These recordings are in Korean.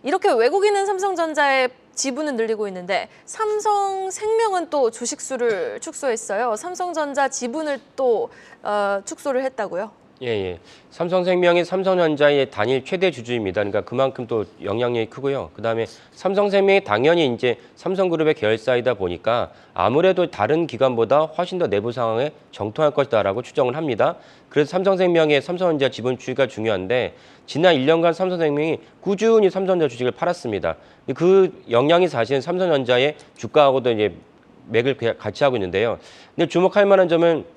이렇게 외국인은 삼성전자의 지분은 늘리고 있는데 삼성생명은 또 주식수를 축소했어요. 삼성전자 지분을 또 축소를 했다고요? 예. 삼성생명이 삼성전자의 단일 최대 주주입니다. 그러니까 그만큼 또 영향력이 크고요. 그다음에 삼성생명이 당연히 이제 삼성그룹의 계열사이다 보니까 아무래도 다른 기관보다 훨씬 더 내부 상황에 정통할 것이다라고 추정을 합니다. 그래서 삼성생명의 삼성전자 지분 추이가 중요한데 지난 1년간 삼성생명이 꾸준히 삼성전자 주식을 팔았습니다. 그 영향이 사실은 삼성전자의 주가하고도 이제 맥을 같이 하고 있는데요. 근데 주목할 만한 점은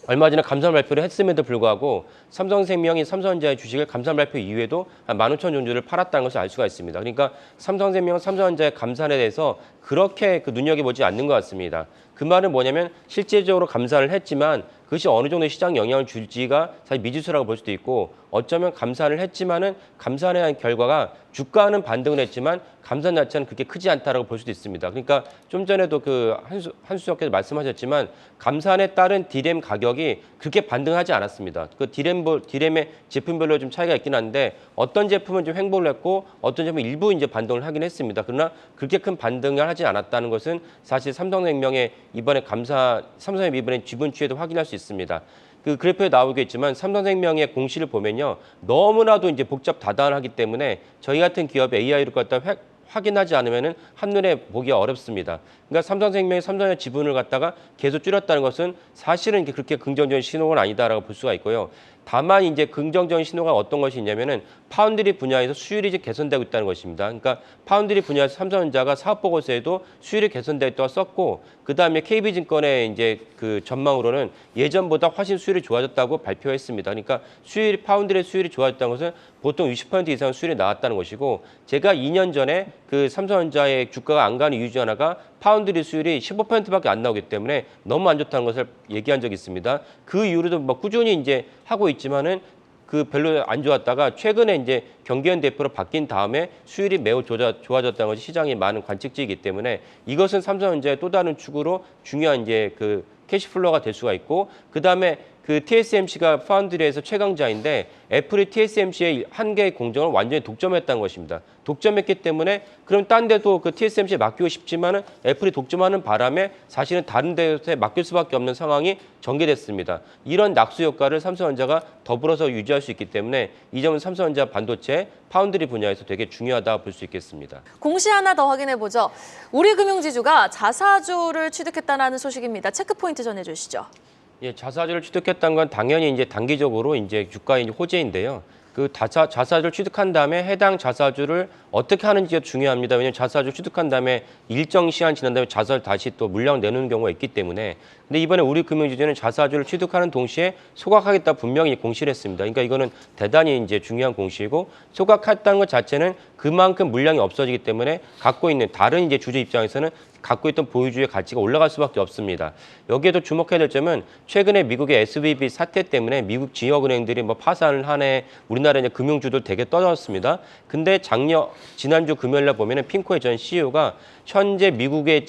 얼마 전에 감사 발표를 했음에도 불구하고 삼성생명이 삼성전자의 주식을 감사 발표 이후에도 한 15,000 종주를 팔았다는 것을 알 수가 있습니다. 그러니까 삼성생명은 삼성전자의 감산에 대해서 그렇게 눈여겨보지 않는 것 같습니다. 그 말은 뭐냐면 실제적으로 감사를 했지만 그것이 어느 정도 시장 영향을 줄지가 사실 미지수라고 볼 수도 있고 어쩌면 감사를 했지만은 감사에 대한 결과가 주가는 반등을 했지만 감산 자체는 그렇게 크지 않다라고 볼 수도 있습니다. 그러니까 좀 전에도 그 한수석께서 말씀하셨지만 감산에 따른 디램 가격이 그렇게 반등하지 않았습니다. 그 디램의 제품별로 좀 차이가 있긴 한데 어떤 제품은 좀 횡보를 했고 어떤 제품은 일부 이제 반등을 하긴 했습니다. 그러나 그렇게 큰 반등을 하지 않았다는 것은 사실 삼성생명의 삼성의 이번에 지분 추이에도 확인할 수 있습니다. 그 그래프에 나오겠지만 삼성생명의 공시를 보면요. 너무나도 이제 복잡 다단하기 때문에 저희 같은 기업의 AI를 갖다 확인하지 않으면은 한눈에 보기가 어렵습니다. 그러니까 삼성생명이 삼성의 지분을 갖다가 계속 줄였다는 것은 사실은 그렇게 긍정적인 신호가 아니다라고 볼 수가 있고요. 다만 이제 긍정적인 신호가 어떤 것이 있냐면은 파운드리 분야에서 수율이 이제 개선되고 있다는 것입니다. 그러니까 파운드리 분야에서 삼성전자가 사업 보고서에도 수율이 개선되었다고 썼고 그다음에 KB증권의 이제 그 전망으로는 예전보다 훨씬 수율이 좋아졌다고 발표했습니다. 그러니까 파운드리 수율이 좋아졌다는 것은 보통 60% 이상 수율이 나왔다는 것이고 제가 2년 전에 그 삼성전자의 주가가 안 가는 이유 중 하나가 파운드리 수율이 15%밖에 안 나오기 때문에 너무 안 좋다는 것을 얘기한 적이 있습니다. 그 이후로도 뭐 꾸준히 이제 하고 있지만은 그 별로 안 좋았다가 최근에 이제 경기현 대표로 바뀐 다음에 수율이 매우 좋아졌다는 것이 시장의 많은 관측지이기 때문에 이것은 삼성전자의 또 다른 축으로 중요한 이제 그 캐시플로우가 될 수가 있고 그다음에 그 TSMC가 파운드리에서 최강자인데 애플이 TSMC의 한 개의 공정을 완전히 독점했다는 것입니다. 독점했기 때문에 그럼 딴 데도 그 TSMC에 맡기고 싶지만은 애플이 독점하는 바람에 사실은 다른 데에 맡길 수밖에 없는 상황이 전개됐습니다. 이런 낙수 효과를 삼성전자가 더불어서 유지할 수 있기 때문에 이 점은 삼성전자 반도체 파운드리 분야에서 되게 중요하다 볼 수 있겠습니다. 공시 하나 더 확인해 보죠. 우리금융지주가 자사주를 취득했다는 소식입니다. 체크 포인트 전해주시죠. 예, 자사주를 취득했다는 건 당연히 이제 단기적으로 이제 주가의 호재인데요. 그 자사주를 취득한 다음에 해당 자사주를 어떻게 하는지가 중요합니다. 왜냐하면 자사주 취득한 다음에 일정 시간 지난 다음에 자사를 다시 또 물량 내놓는 경우가 있기 때문에. 근데 이번에 우리금융지주는 자사주를 취득하는 동시에 소각하겠다 분명히 공시를 했습니다. 그러니까 이거는 대단히 이제 중요한 공시이고 소각했다는 것 자체는 그만큼 물량이 없어지기 때문에 갖고 있는 다른 이제 주주 입장에서는 갖고 있던 보유주의 가치가 올라갈 수밖에 없습니다. 여기에도 주목해야 될 점은 최근에 미국의 SVB 사태 때문에 미국 지역은행들이 뭐 파산을 하네 우리나라 이제 금융주들 되게 떨어졌습니다. 근데 지난주 금요일날 보면은 핑코의 전 CEO가 현재 미국의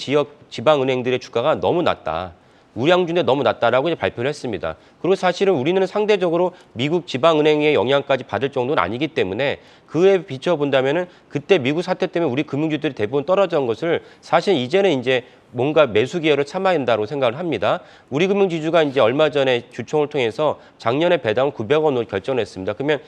지방은행들의 주가가 너무 낮다. 우량주인데 너무 낮다라고 이제 발표를 했습니다. 그리고 사실은 우리는 상대적으로 미국 지방은행의 영향까지 받을 정도는 아니기 때문에 그에 비춰본다면은 그때 미국 사태 때문에 우리 금융주들이 대부분 떨어진 것을 사실 이제는 이제 뭔가 매수 기회를 참아야 된다고 생각을 합니다. 우리금융지주가 이제 얼마 전에 주총을 통해서 작년에 배당을 900원으로 결정했습니다. 그러면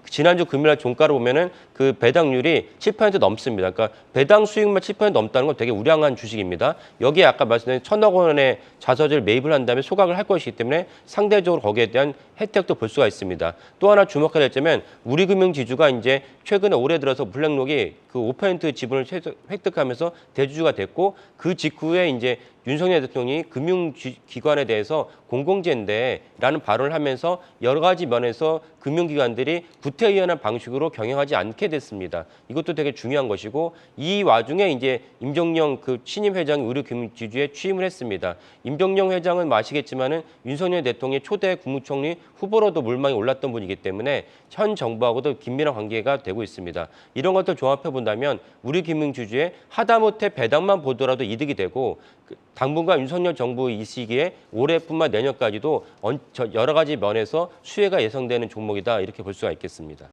지난주 금요일 종가를 보면은 그 배당률이 7% 넘습니다. 그러니까 배당 수익만 7% 넘다는 건 되게 우량한 주식입니다. 여기에 아까 말씀드린 1,000억 원의 자사주를 매입을 한 다음에 소각을 할 것이기 때문에 상대적으로 거기에 대한 혜택도 볼 수가 있습니다. 또 하나 주목해야 되자면 우리금융지주가 이제 최근에 올해 들어서 블랙록이 그 5% 지분을 획득하면서 대주주가 됐고 그 직후에 이제 윤석열 대통령이 금융기관에 대해서 공공재인데 라는 발언을 하면서 여러 가지 면에서 금융기관들이 구태의연한 방식으로 경영하지 않게 됐습니다. 이것도 되게 중요한 것이고 이 와중에 이제 임종영 그 신임 회장이 우리금융지주에 취임을 했습니다. 임종영 회장은 아시겠지만은 윤석열 대통령의 초대 국무총리 후보로도 물망에 올랐던 분이기 때문에 현 정부하고도 긴밀한 관계가 되고 있습니다. 이런 것들 종합해 본다면 우리금융지주의 하다못해 배당만 보더라도 이득이 되고 당분간 윤석열 정부 이 시기에 올해뿐만 내년까지도 여러 가지 면에서 수혜가 예상되는 종목이다 이렇게 볼 수가 있겠습니다.